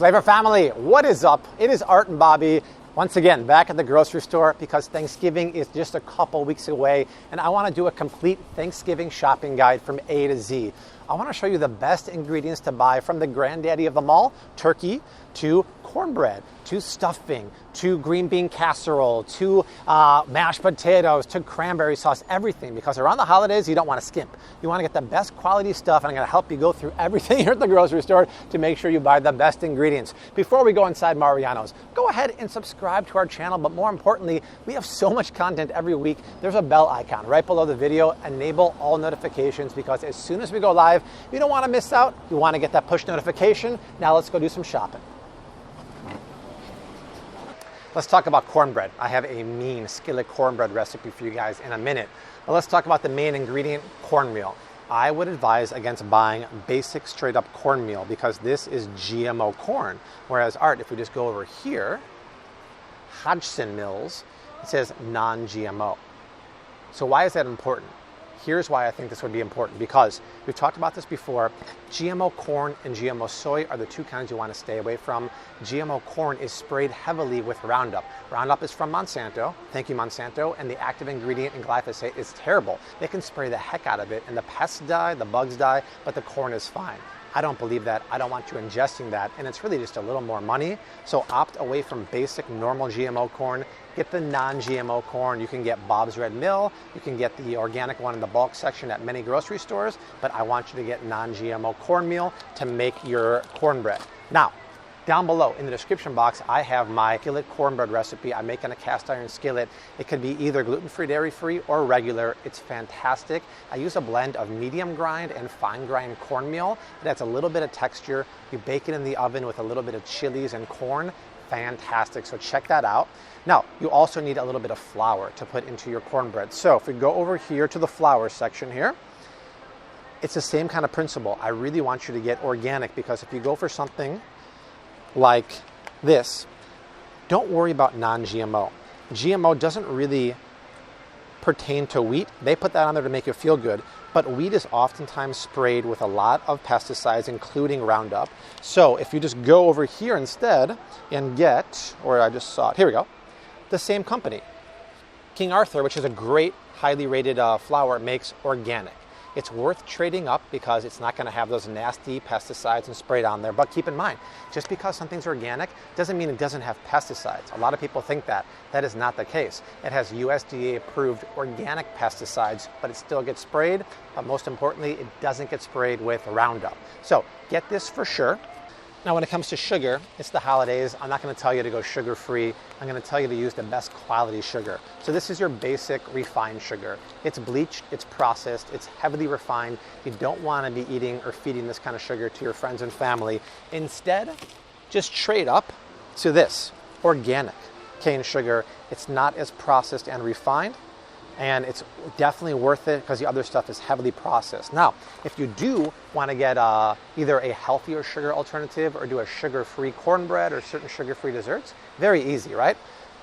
Flavor family, what is up? It is Art and Bobby, once again, back at the grocery store because Thanksgiving is just a couple weeks away and I want to do a complete Thanksgiving shopping guide from A to Z. I want to show you the best ingredients to buy from the granddaddy of them all, turkey, to cornbread, to stuffing, to green bean casserole, to mashed potatoes, to cranberry sauce, everything. Because around the holidays, you don't want to skimp. You want to get the best quality stuff, and I'm going to help you go through everything here at the grocery store to make sure you buy the best ingredients. Before we go inside Mariano's, go ahead and subscribe to our channel, but more importantly, we have so much content every week. There's a bell icon right below the video. Enable all notifications because as soon as we go live, you don't want to miss out. You want to get that push notification. Now let's go do some shopping. Let's talk about cornbread. I have a mean skillet cornbread recipe for you guys in a minute. But let's talk about the main ingredient, cornmeal. I would advise against buying basic straight up cornmeal because this is GMO corn. Whereas Art, if we just go over here, Hodgson Mills, it says non-GMO. So why is that important? Here's why I think this would be important, because we've talked about this before. GMO corn and GMO soy are the two kinds you want to stay away from. GMO corn is sprayed heavily with Roundup. Roundup is from Monsanto. Thank you, Monsanto. And the active ingredient in glyphosate is terrible. They can spray the heck out of it, and the pests die, the bugs die, but the corn is fine. I don't believe that. I don't want you ingesting that, and it's really just a little more money. So opt away from basic normal GMO corn. Get the non-GMO corn. You can get Bob's Red Mill. You can get the organic one in the bulk section at many grocery stores, but I want you to get non-GMO cornmeal to make your cornbread. Now, down below in the description box, I have my skillet cornbread recipe. I make in a cast iron skillet. It could be either gluten-free, dairy-free, or regular. It's fantastic. I use a blend of medium grind and fine grind cornmeal. It adds a little bit of texture. You bake it in the oven with a little bit of chilies and corn. Fantastic. So check that out. Now, you also need a little bit of flour to put into your cornbread. So if we go over here to the flour section here, it's the same kind of principle. I really want you to get organic because if you go for something like this, don't worry about non-GMO. GMO doesn't really pertain to wheat. They put that on there to make you feel good, but wheat is oftentimes sprayed with a lot of pesticides, including Roundup. So if you just go over here instead and get, or I just saw it, here we go, the same company. King Arthur, which is a great, highly rated flour, makes organic. It's worth trading up because it's not going to have those nasty pesticides and sprayed on there. But keep in mind, just because something's organic doesn't mean it doesn't have pesticides. A lot of people think that. That is not the case. It has USDA approved organic pesticides, but it still gets sprayed. But most importantly, it doesn't get sprayed with Roundup. So get this for sure. Now, when it comes to sugar, it's the holidays. I'm not going to tell you to go sugar-free. I'm going to tell you to use the best quality sugar. So this is your basic refined sugar. It's bleached, it's processed, it's heavily refined. You don't want to be eating or feeding this kind of sugar to your friends and family. Instead, just trade up to this, organic cane sugar. It's not as processed and refined, and it's definitely worth it because the other stuff is heavily processed. Now, if you do want to get either a healthier sugar alternative or do a sugar-free cornbread or certain sugar-free desserts, very easy, right?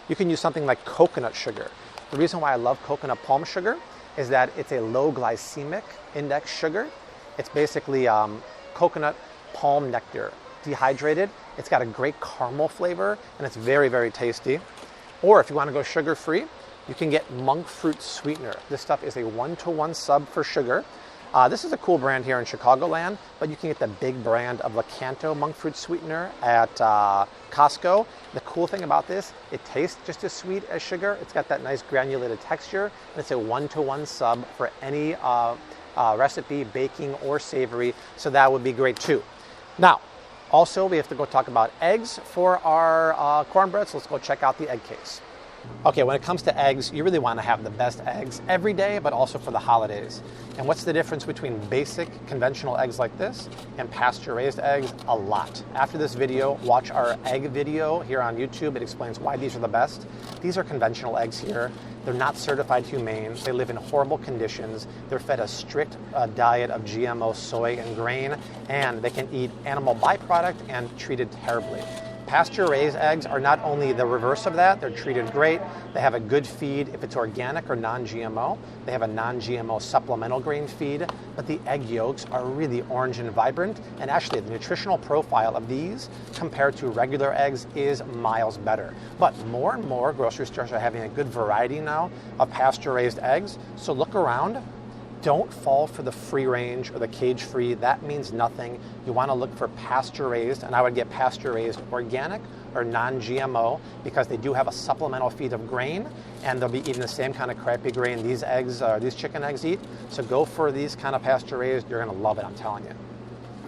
You can use something like coconut sugar. The reason why I love coconut palm sugar is that it's a low glycemic index sugar. It's basically coconut palm nectar dehydrated. It's got a great caramel flavor and it's very, very tasty. Or if you want to go sugar-free, you can get monk fruit sweetener. This stuff is a 1-to-1 sub for sugar. This is a cool brand here in Chicagoland, but you can get the big brand of Lakanto monk fruit sweetener at Costco. The cool thing about this, it tastes just as sweet as sugar. It's got that nice granulated texture, and it's a 1-to-1 sub for any recipe, baking or savory, so that would be great too. Now, also we have to go talk about eggs for our cornbread, so let's go check out the egg case. Okay, when it comes to eggs, you really want to have the best eggs every day, but also for the holidays. And what's the difference between basic conventional eggs like this and pasture-raised eggs? A lot. After this video, watch our egg video here on YouTube. It explains why these are the best. These are conventional eggs here. They're not certified humane. They live in horrible conditions. They're fed a strict diet of GMO soy and grain, and they can eat animal byproduct and treated terribly. Pasture-raised eggs are not only the reverse of that, they're treated great, they have a good feed if it's organic or non-GMO, they have a non-GMO supplemental grain feed, but the egg yolks are really orange and vibrant, and actually the nutritional profile of these compared to regular eggs is miles better. But more and more grocery stores are having a good variety now of pasture-raised eggs, so look around. Don't fall for the free range or the cage free. That means nothing. You want to look for pasture raised, and I would get pasture raised organic or non-GMO because they do have a supplemental feed of grain, and they'll be eating the same kind of crappy grain these chicken eggs eat. So go for these kind of pasture raised. You're going to love it, I'm telling you.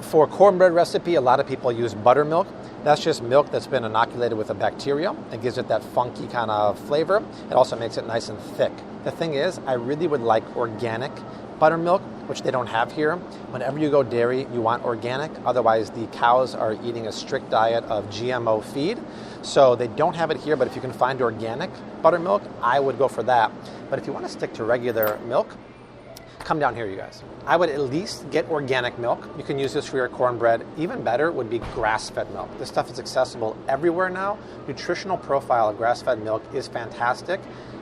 For a cornbread recipe, a lot of people use buttermilk. That's just milk that's been inoculated with a bacteria. It gives it that funky kind of flavor. It also makes it nice and thick. The thing is, I really would like organic buttermilk, which they don't have here. Whenever you go dairy, you want organic. Otherwise, the cows are eating a strict diet of GMO feed. So they don't have it here, but if you can find organic buttermilk, I would go for that. But if you want to stick to regular milk, come down here, you guys. I would at least get organic milk. You can use this for your cornbread. Even better would be grass-fed milk. This stuff is accessible everywhere now. Nutritional profile of grass-fed milk is fantastic.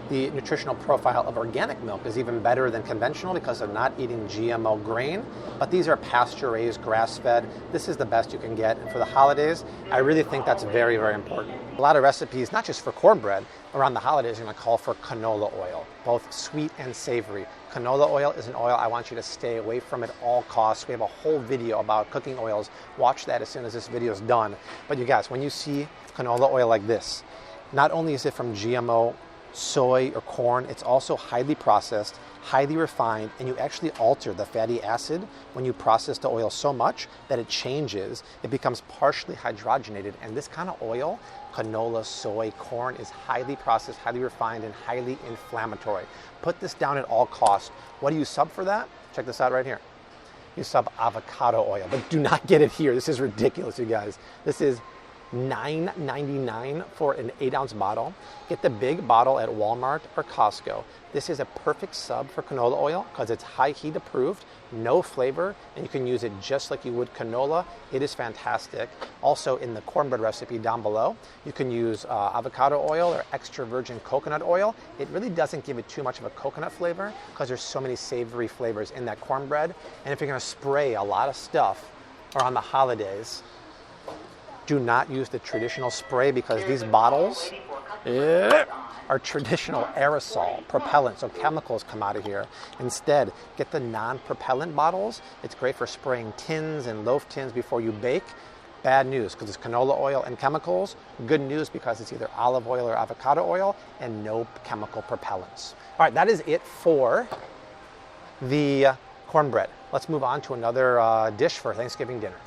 The nutritional profile of organic milk is even better than conventional because they're not eating GMO grain, but these are pasture-raised, grass-fed. This is the best you can get. And for the holidays, I really think that's very, very important. A lot of recipes, not just for cornbread, around the holidays are going to call for canola oil, both sweet and savory. Canola oil is an oil I want you to stay away from at all costs. We have a whole video about cooking oils. Watch that as soon as this video is done. But you guys, when you see canola oil like this, not only is it from GMO soy or corn, it's also highly processed, highly refined, and you actually alter the fatty acid when you process the oil so much that it changes. It becomes partially hydrogenated, and this kind of oil, canola, soy, corn, is highly processed, highly refined, and highly inflammatory. Put this down at all costs. What do you sub for that? Check this out right here. You sub avocado oil, but do not get it here. This is ridiculous, you guys. This is $9.99 for an 8-ounce bottle. Get the big bottle at Walmart or Costco. This is a perfect sub for canola oil because it's high heat approved, no flavor, and you can use it just like you would canola. It is fantastic. Also in the cornbread recipe down below, you can use avocado oil or extra virgin coconut oil. It really doesn't give it too much of a coconut flavor because there's so many savory flavors in that cornbread. And if you're going to spray a lot of stuff around the holidays, do not use the traditional spray because these bottles are traditional aerosol, propellant, so chemicals come out of here. Instead, get the non-propellant bottles. It's great for spraying tins and loaf tins before you bake. Bad news because it's canola oil and chemicals. Good news because it's either olive oil or avocado oil and no chemical propellants. All right, that is it for the cornbread. Let's move on to another dish for Thanksgiving dinner.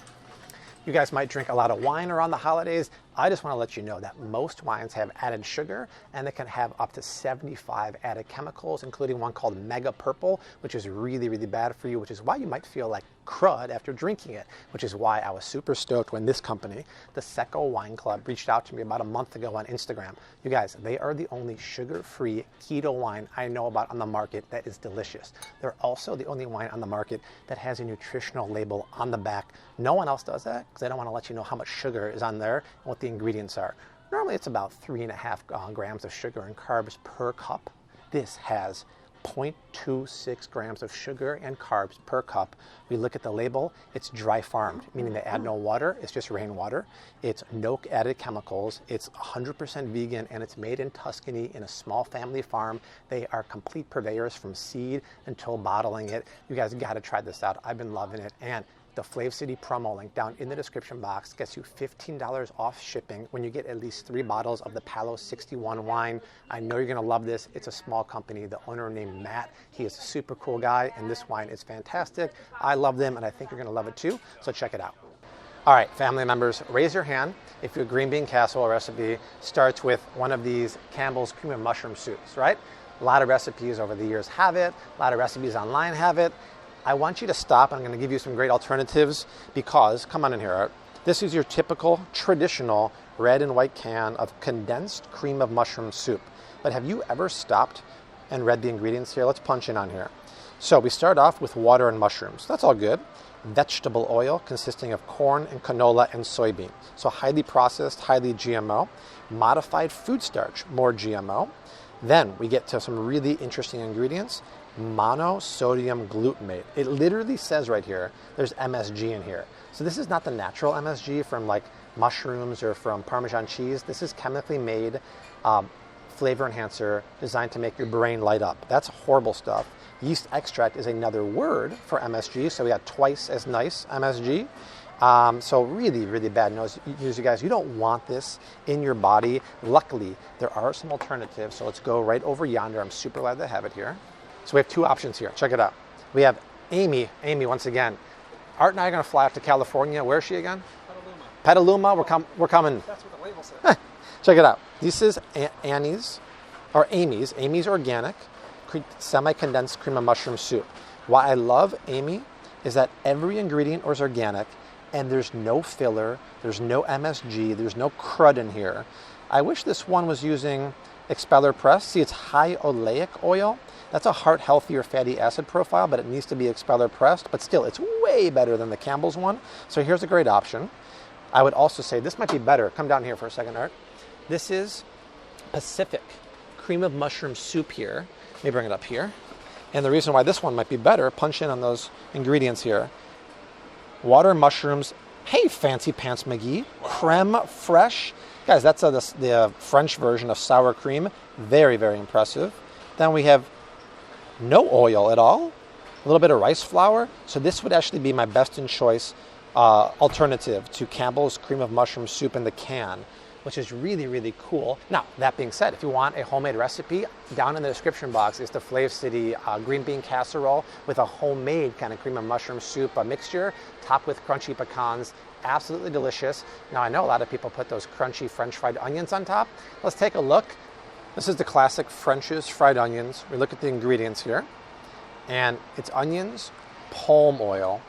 You guys might drink a lot of wine around the holidays. I just want to let you know that most wines have added sugar, and they can have up to 75 added chemicals, including one called Mega Purple, which is really, really bad for you, which is why you might feel like crud after drinking it, which is why I was super stoked when this company, the Secco Wine Club, reached out to me about a month ago on Instagram. You guys, they are the only sugar-free keto wine I know about on the market that is delicious. They're also the only wine on the market that has a nutritional label on the back. No one else does that because they don't want to let you know how much sugar is on there and what the ingredients are. Normally it's about 3.5 grams of sugar and carbs per cup. This has 0.26 grams of sugar and carbs per cup. We look at the label, it's dry farmed, meaning they add no water, it's just rainwater. It's no added chemicals, it's 100% vegan, and it's made in Tuscany in a small family farm. They are complete purveyors from seed until bottling it. You guys gotta try this out. I've been loving it. And the Flav City promo link down in the description box gets you $15 off shipping when you get at least 3 bottles of the Palo 61 wine. I know you're gonna love this. It's a small company. The owner named Matt, he is a super cool guy, and this wine is fantastic. I love them, and I think you're gonna love it too, so check it out. All right, family members, raise your hand if your green bean casserole recipe starts with one of these Campbell's cream and mushroom soups, right? A lot of recipes over the years have it. A lot of recipes online have it. I want you to stop, and I'm going to give you some great alternatives because, come on in here, Art. This is your typical, traditional red and white can of condensed cream of mushroom soup. But have you ever stopped and read the ingredients here? Let's punch in on here. So we start off with water and mushrooms. That's all good. vegetable oil consisting of corn and canola and soybean. So highly processed, highly GMO. Modified food starch, more GMO. Then we get to some really interesting ingredients. Monosodium glutamate. It literally says right here, there's MSG in here. So this is not the natural MSG from like mushrooms or from Parmesan cheese. This is chemically made flavor enhancer designed to make your brain light up. That's horrible stuff. Yeast extract is another word for MSG, so we got twice as nice MSG. So really, really bad news, you guys. You don't want this in your body. Luckily, there are some alternatives, so let's go right over yonder. I'm super glad to have it here. So we have two options here. Check it out. We have Amy, once again. Art and I are going to fly out to California. Where is she again? Petaluma. We're coming. That's what the label says. Check it out. This is Amy's organic semi-condensed cream of mushroom soup. Why I love Amy is that every ingredient is organic and there's no filler, there's no MSG, there's no crud in here. I wish this one was using expeller press. See, it's high oleic oil. That's a heart healthier fatty acid profile, but it needs to be expeller pressed. But still, it's way better than the Campbell's one. So here's a great option. I would also say this might be better. Come down here for a second, Art. This is Pacific cream of mushroom soup here. Let me bring it up here. And the reason why this one might be better, punch in on those ingredients here. Water, mushrooms, hey, fancy pants McGee, creme fraiche. Guys, that's the French version of sour cream. Very, very impressive. Then we have no oil at all, a little bit of rice flour. So this would actually be my best in choice alternative to Campbell's cream of mushroom soup in the can, which is really, really cool. Now, that being said, if you want a homemade recipe, down in the description box is the Flav City green bean casserole with a homemade kind of cream of mushroom soup mixture, topped with crunchy pecans. Absolutely delicious. Now, I know a lot of people put those crunchy French fried onions on top. Let's take a look. This is the classic French's fried onions. We look at the ingredients here, and it's onions, palm oil,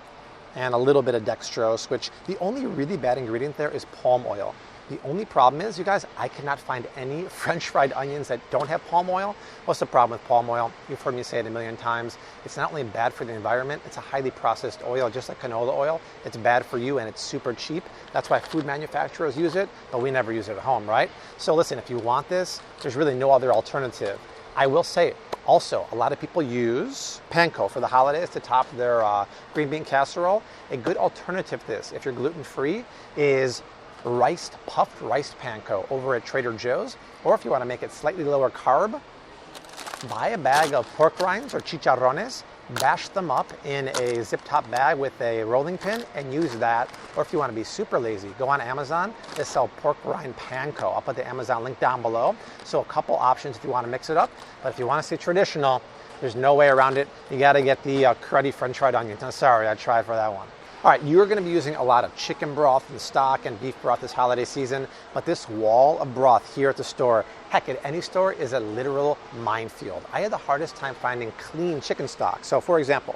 and a little bit of dextrose, which the only really bad ingredient there is palm oil. The only problem is, you guys, I cannot find any French fried onions that don't have palm oil. What's the problem with palm oil? You've heard me say it a million times. It's not only bad for the environment, it's a highly processed oil, just like canola oil. It's bad for you and it's super cheap. That's why food manufacturers use it, but we never use it at home, right? So listen, if you want this, there's really no other alternative. I will say, also, a lot of people use panko for the holidays to top their green bean casserole. A good alternative to this, if you're gluten-free, is puffed rice panko over at Trader Joe's. Or if you want to make it slightly lower carb, buy a bag of pork rinds or chicharrones, bash them up in a zip top bag with a rolling pin and use that. Or if you want to be super lazy, go on Amazon. They sell pork rind panko. I'll put the Amazon link down below. So a couple options if you want to mix it up. But if you want to stay traditional, there's no way around it. You got to get the cruddy French fried onions. I'm sorry, I tried for that one. All right, you're going to be using a lot of chicken broth and stock and beef broth this holiday season, but this wall of broth here at the store, heck, at any store, is a literal minefield. I had the hardest time finding clean chicken stock. So for example,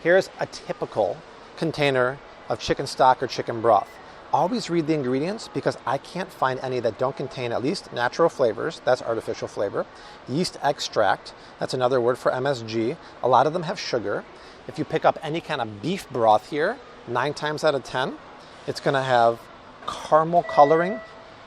here's a typical container of chicken stock or chicken broth. Always read the ingredients because I can't find any that don't contain at least natural flavors, that's artificial flavor, yeast extract, that's another word for MSG. A lot of them have sugar. If you pick up any kind of beef broth here, 9 times out of 10, it's going to have caramel coloring,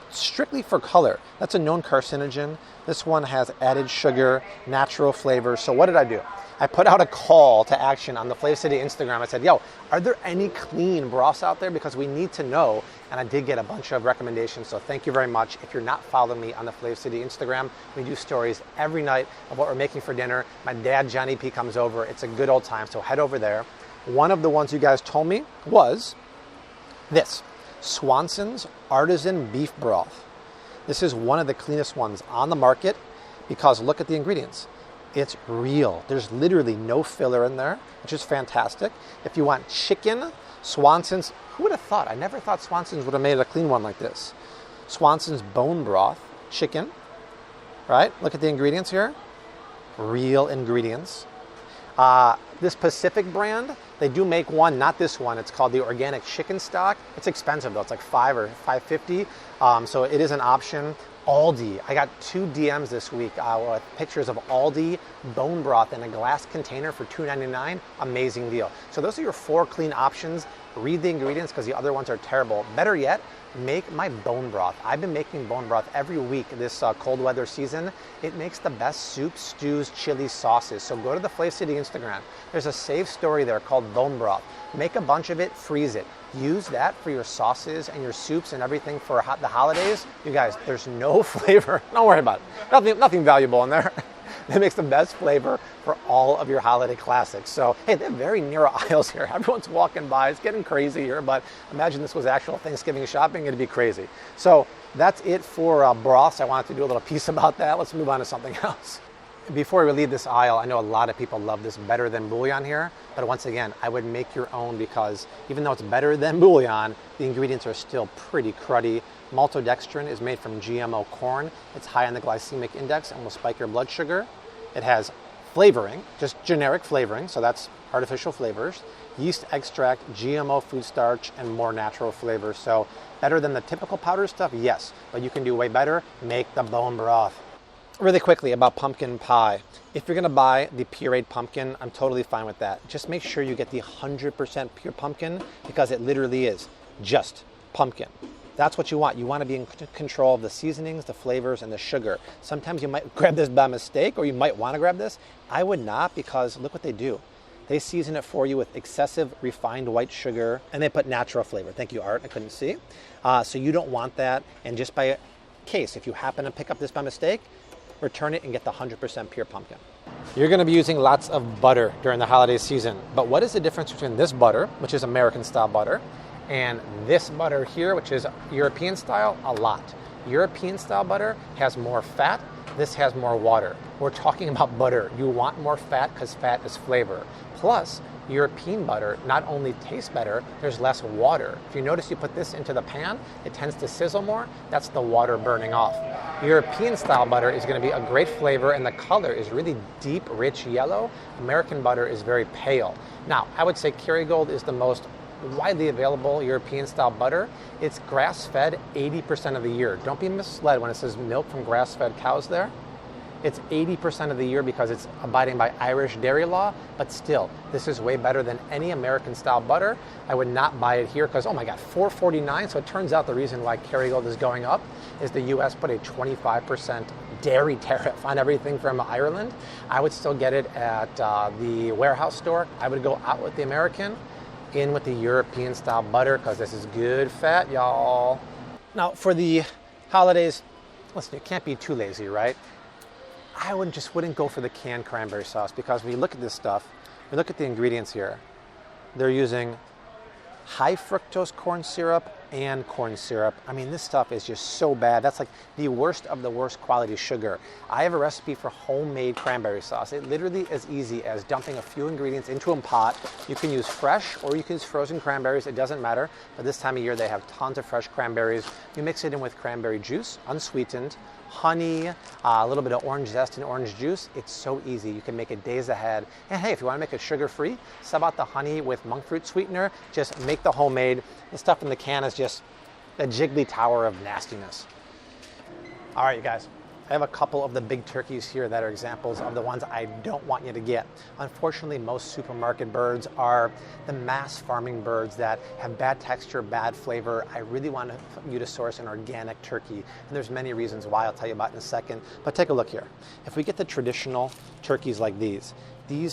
strictly for color. That's a known carcinogen. This one has added sugar, natural flavor. So what did I do? I put out a call to action on the Flav City Instagram. I said, yo, are there any clean broths out there? Because we need to know. And I did get a bunch of recommendations. So thank you very much. If you're not following me on the Flav City Instagram, we do stories every night of what we're making for dinner. My dad, Johnny P, comes over. It's a good old time. So head over there. One of the ones you guys told me was this, Swanson's Artisan Beef Broth. This is one of the cleanest ones on the market because look at the ingredients. It's real. There's literally no filler in there, which is fantastic. If you want chicken, Swanson's, who would have thought? I never thought Swanson's would have made a clean one like this. Swanson's bone broth, chicken, right? Look at the ingredients here. Real ingredients. This Pacific brand, They do make one, not this one. It's called the organic chicken stock. It's expensive though. It's like $5 or $5.50. So it is an option. Aldi. I got 2 DMs this week with pictures of Aldi bone broth in a glass container for $2.99. Amazing deal. So those are your 4 clean options. Read the ingredients because the other ones are terrible. Better yet, make my bone broth. I've been making bone broth every week this cold weather season. It makes the best soups, stews, chili, sauces. So go to the Flav City Instagram. There's a save story there called bone broth. Make a bunch of it, freeze it. Use that for your sauces and your soups and everything for the holidays. You guys, there's no flavor. Don't worry about it. Nothing valuable in there. It makes the best flavor for all of your holiday classics. So, hey, they're very narrow aisles here. Everyone's walking by. It's getting crazy here, but imagine this was actual Thanksgiving shopping. It'd be crazy. So that's it for broths. I wanted to do a little piece about that. Let's move on to something else. Before we leave this aisle, I know a lot of people love this better than bouillon here, but once again, I would make your own because even though it's better than bouillon, the ingredients are still pretty cruddy. Maltodextrin is made from GMO corn. It's high on the glycemic index and will spike your blood sugar. It has flavoring, just generic flavoring, so that's artificial flavors, yeast extract, GMO food starch, and more natural flavors. So better than the typical powder stuff, yes, but you can do way better. Make the bone broth. Really quickly about pumpkin pie. If you're going to buy the pureed pumpkin, I'm totally fine with that. Just make sure you get the 100% pure pumpkin because it literally is just pumpkin. That's what you want. You want to be in control of the seasonings, the flavors, and the sugar. Sometimes you might grab this by mistake, or you might want to grab this. I would not because look what they do. They season it for you with excessive refined white sugar, and they put natural flavor. Thank you, Art. I couldn't see. So you don't want that. And just by case, if you happen to pick up this by mistake, return it and get the 100% pure pumpkin. You're going to be using lots of butter during the holiday season. But what is the difference between this butter, which is American style butter, and this butter here, which is European style? A lot. European style butter has more fat. This has more water. We're talking about butter. You want more fat because fat is flavor. Plus, European butter not only tastes better, there's less water. If you notice you put this into the pan, it tends to sizzle more. That's the water burning off. European style butter is going to be a great flavor and the color is really deep, rich yellow. American butter is very pale. Now, I would say Kerrygold is the most widely available European style butter. It's grass-fed 80% of the year. Don't be misled when it says milk from grass-fed cows there. It's 80% of the year because it's abiding by Irish dairy law, but still, this is way better than any American style butter. I would not buy it here because, oh my God, $4.49. So it turns out the reason why Kerrygold is going up is the US put a 25% dairy tariff on everything from Ireland. I would still get it at the warehouse store. I would go out with the American, in with the European style butter because this is good fat, y'all. Now for the holidays, listen, you can't be too lazy, right? I wouldn't go for the canned cranberry sauce because when you look at this stuff, you look at the ingredients here, they're using high fructose corn syrup and corn syrup. I mean, this stuff is just so bad. That's like the worst of the worst quality sugar. I have a recipe for homemade cranberry sauce. It literally is easy as dumping a few ingredients into a pot. You can use fresh or you can use frozen cranberries. It doesn't matter. But this time of year, they have tons of fresh cranberries. You mix it in with cranberry juice, unsweetened, honey, a little bit of orange zest and orange juice. It's so easy. You can make it days ahead. And hey, if you want to make it sugar-free, sub out the honey with monk fruit sweetener. Just make the homemade. The stuff in the can is just a jiggly tower of nastiness. All right, you guys. I have a couple of the big turkeys here that are examples of the ones I don't want you to get. Unfortunately, most supermarket birds are the mass farming birds that have bad texture, bad flavor. I really want you to source an organic turkey, and there's many reasons why I'll tell you about in a second. But take a look here. If we get the traditional turkeys like these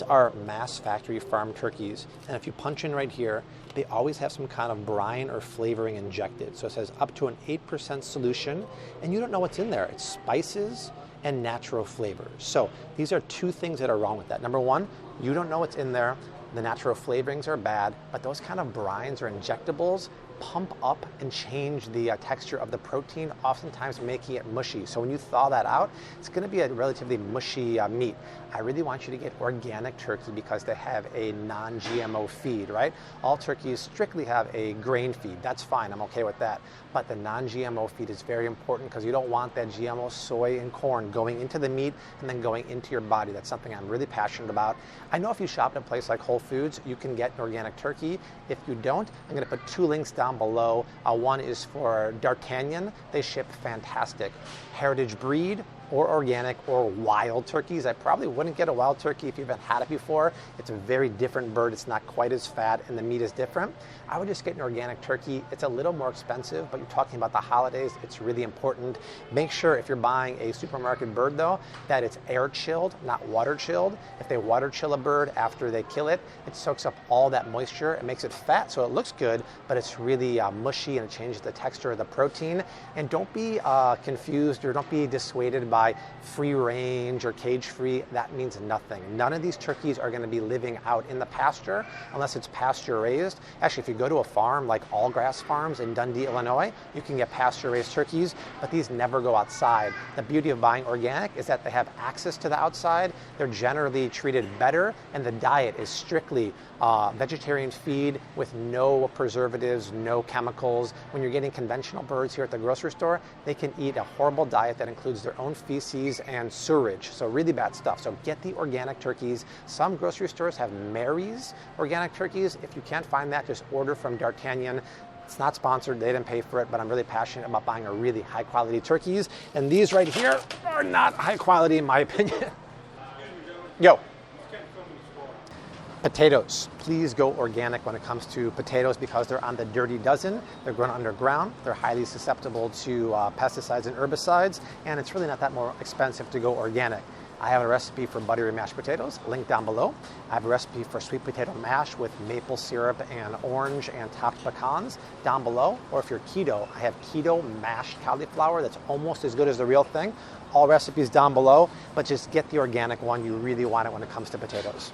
are mass factory farm turkeys, and if you punch in right here, they always have some kind of brine or flavoring injected. So it says up to an 8% solution, and you don't know what's in there. It's spices and natural flavors. So these are two things that are wrong with that. Number one, you don't know what's in there. The natural flavorings are bad, but those kind of brines or injectables, pump up and change the texture of the protein, oftentimes making it mushy. So when you thaw that out, it's going to be a relatively mushy meat. I really want you to get organic turkey because they have a non-GMO feed, right? All turkeys strictly have a grain feed. That's fine. I'm okay with that. But the non-GMO feed is very important because you don't want that GMO soy and corn going into the meat and then going into your body. That's something I'm really passionate about. I know if you shop at a place like Whole Foods, you can get an organic turkey. If you don't, I'm going to put 2 links down below. One is for D'Artagnan. They ship fantastic heritage breed or organic or wild turkeys. I probably wouldn't get a wild turkey if you haven't had it before. It's a very different bird. It's not quite as fat and the meat is different. I would just get an organic turkey. It's a little more expensive, but you're talking about the holidays. It's really important. Make sure if you're buying a supermarket bird though, that it's air chilled, not water chilled. If they water chill a bird after they kill it, it soaks up all that moisture. It makes it fat so it looks good, but it's really mushy and it changes the texture of the protein. And don't be confused or don't be dissuaded by free range or cage free. That means nothing. None of these turkeys are going to be living out in the pasture unless it's pasture raised. Actually, if you go to a farm like Allgrass Farms in Dundee, Illinois, you can get pasture raised turkeys, but these never go outside. The beauty of buying organic is that they have access to the outside. They're generally treated better, and the diet is strictly vegetarian feed with no preservatives, no chemicals. When you're getting conventional birds here at the grocery store, they can eat a horrible diet that includes their own feces and sewage, so really bad stuff. So get the organic turkeys. Some grocery stores have Mary's organic turkeys. If you can't find that, just order from D'Artagnan. It's not sponsored, they didn't pay for it, but I'm really passionate about buying a really high quality turkeys. And these right here are not high quality in my opinion. Yo. Potatoes. Please go organic when it comes to potatoes because they're on the dirty dozen. They're grown underground. They're highly susceptible to pesticides and herbicides, and it's really not that more expensive to go organic. I have a recipe for buttery mashed potatoes, link down below. I have a recipe for sweet potato mash with maple syrup and orange and topped pecans down below. Or if you're keto, I have keto mashed cauliflower that's almost as good as the real thing. All recipes down below, but just get the organic one. You really want it when it comes to potatoes.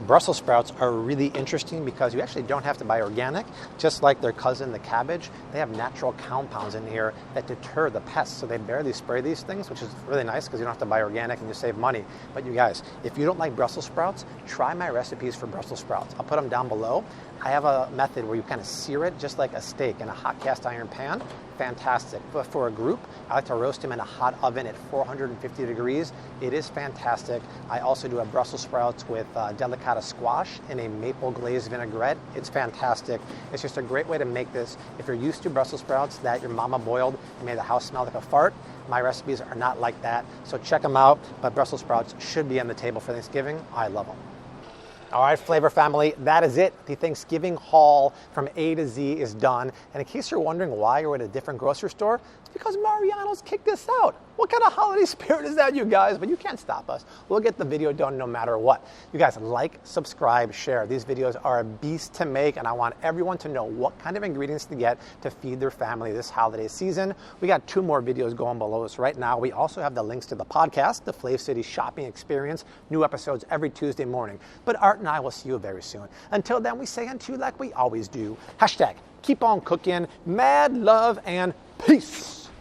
Brussels sprouts are really interesting because you actually don't have to buy organic. Just like their cousin, the cabbage, they have natural compounds in here that deter the pests. So they barely spray these things, which is really nice because you don't have to buy organic and you save money. But you guys, if you don't like Brussels sprouts, try my recipes for Brussels sprouts. I'll put them down below. I have a method where you kind of sear it just like a steak in a hot cast iron pan. Fantastic. But for a group, I like to roast them in a hot oven at 450 degrees. It is fantastic. I also do a Brussels sprouts with delicata squash in a maple glazed vinaigrette. It's fantastic. It's just a great way to make this. If you're used to Brussels sprouts that your mama boiled and made the house smell like a fart, my recipes are not like that. So check them out. But Brussels sprouts should be on the table for Thanksgiving. I love them. All right, Flavor family, that is it. The Thanksgiving haul from A to Z is done. And in case you're wondering why you're at a different grocery store, it's because Mariano's kicked us out. What kind of holiday spirit is that, you guys? But you can't stop us. We'll get the video done no matter what. You guys, like, subscribe, share. These videos are a beast to make, and I want everyone to know what kind of ingredients to get to feed their family this holiday season. We got 2 more videos going below us right now. We also have the links to the podcast, the Flav City Shopping Experience, new episodes every Tuesday morning. But Art and I will see you very soon. Until then, we say unto you like we always do. # keep on cooking, mad love, and peace.